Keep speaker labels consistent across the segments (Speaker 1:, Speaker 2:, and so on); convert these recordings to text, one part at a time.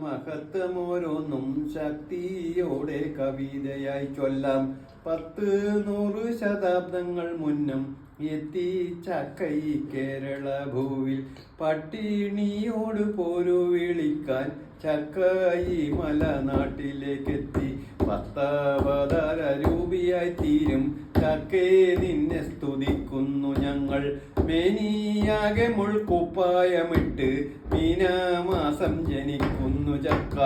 Speaker 1: മഹത്വമോരോന്നും ശക്തിയോടെ കവിതയായി ചൊല്ലാം. 10-100 ശതാബ്ദങ്ങൾ മുന്നം എത്തി ചക്കൈ കേരള ഭൂവിൽ. പട്ടിണിയോട് പോരു വിളിക്കാൻ ചക്കൈ മലനാട്ടിലേക്കെത്തി. 10 രൂപയായി തീരും ചക്കേ നിന്നെ സ്തുതിക്കുന്നു ഞങ്ങൾ. മേനിയാകെ മുൾക്കുപ്പായമിട്ട് മീനമാസം ജനിക്കുന്നു ചക്ക.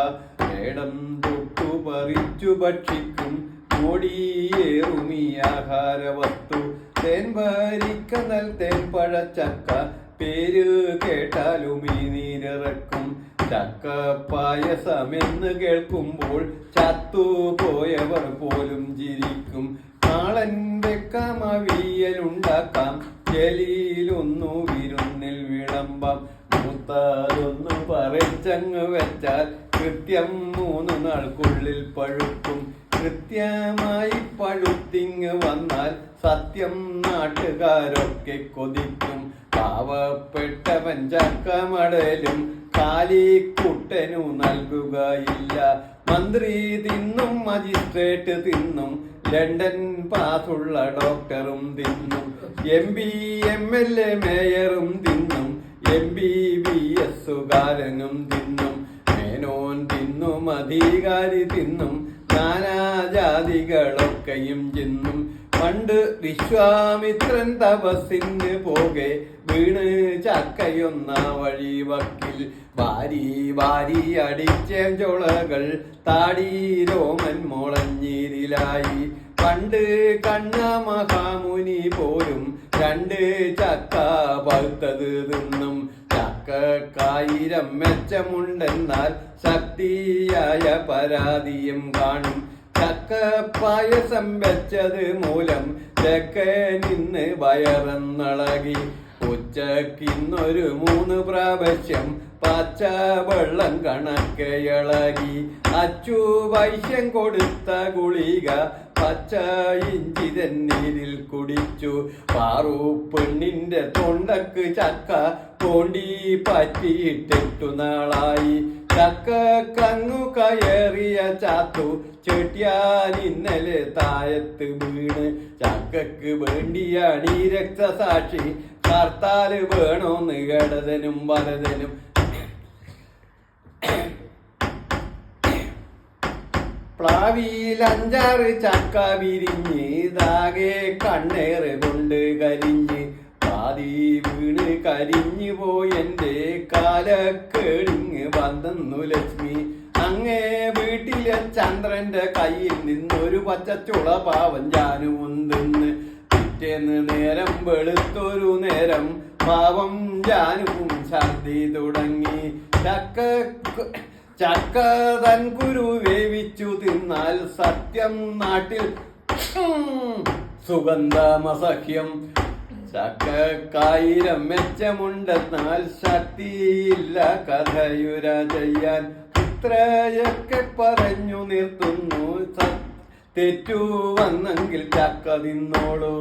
Speaker 1: വേടം തൊട്ടു പറിച്ചു ഭക്ഷിക്കും മോടിയേറുമീ ആഹാരവസ്തു. തേൻ ഭരിക്കനൽ തേൻ പഴച്ചക്ക പേര് കേട്ടാലും ഈ നീരിറക്കും. ചക്ക പായസമെന്ന് കേൾക്കുമ്പോൾ ചത്തുപോയവർ പോലും ചിരിക്കും. നാളൻ വെക്കാം അവിയലുണ്ടാക്കാം, ജലീലൊന്നു വിരുന്നിൽ വിളമ്പാം. മൂത്തതൊന്നു പറിച്ചങ്ങ് വെച്ചാൽ കൃത്യം 3 നാൾക്കുള്ളിൽ പഴുക്കും. കൃത്യമായി പഴുത്തിങ് വന്നാൽ സത്യം നാട്ടുകാരൊക്കെ കൊതിക്കും. പാവപ്പെട്ടവൻ ചക്കമടലും കാലിക്കുട്ടനു നൽകുകയില്ല. മന്ത്രി തിന്നും, മജിസ്ട്രേറ്റ് തിന്നും, ലണ്ടൻ പാസുള്ള ഡോക്ടറും തിന്നും, MP MLA മേയറും തിന്നും, MBBS തിന്നും, മേനോൻ തിന്നും, അധികാരി തിന്നും, നാനാജാതികളൊക്കെയും തിന്നും. പണ്ട് വിശ്വാമിത്രൻ തപസ്സിന് പോകെ വീണ് ചക്കയൊന്ന വഴി വക്കിൽ. വാരി അടിച്ചോളകൾ താടി രോമൻ മുളഞ്ഞീരിലായി. പണ്ട് കണ്ണ മഹാമുനി പോലും 2 ചക്ക പഴുത്തത് തിന്നും. ചക്കക്കായിരം മെച്ചമുണ്ടെന്നാൽ ശക്തിയായ പരാതിയും കാണും. ചക്ക പായസം വെച്ചത് മൂലം തെക്കേ നിന്ന് വയറന്നളകി. ഉച്ചക്കിന്നൊരു 3 പ്രാവശ്യം പച്ച വെള്ളം കണക്കയിളകി. അച്ചു വൈശ്യം കൊടുത്ത ഗുളിക പച്ച ഇഞ്ചി തന്നീരിൽ കുടിച്ചു. പാറു പെണ്ണിന്റെ തൊണ്ടക്ക് ചക്ക തോണ്ടി പറ്റിയിട്ടിട്ടു നാളായി. ചക്ക കങ്ങു കയറിയ ചാത്തു ചെട്ടിയാൻ ഇന്നലെ താഴത്ത് വീണ്. ചക്കക്ക് വേണ്ടിയാണ് ഈ രക്തസാക്ഷി. ഹർത്താല് വേണോന്ന് ഇടതനും വലതനും. പ്ലാവിയിൽ 5-6 ചക്ക വിരിഞ്ഞ് ഇതാകെ കണ്ണേറ് കൊണ്ട് കരിഞ്ഞ്. പാതി വീണ് കരിഞ്ഞു പോയെന്റെ കാലക്കേടിങ് വന്നു ലക്ഷ്മി. അങ്ങേ വീട്ടിലെ ചന്ദ്രന്റെ കയ്യിൽ നിന്നൊരു പച്ചച്ചുള പാവം ജാനുവും തിന്ന്. പിറ്റേന്ന് നേരം വെളുത്തൊരു നേരം പാവം ജാനുവും ഛർദി തുടങ്ങി. ചക്ക തൻ കുരു വേവിച്ചു തിന്നാൽ സത്യം നാട്ടിൽ സുഗന്ധമസഹ്യം. ചക്കക്കായിരം മെച്ചമുണ്ടെന്നാൽ ശക്തിയില്ല കഥയുര ചെയ്യാൻ. ഇത്രയൊക്കെ പറഞ്ഞു നിർത്തുന്നു. തെറ്റു വന്നെങ്കിൽ ചക്ക തിന്നോളൂ.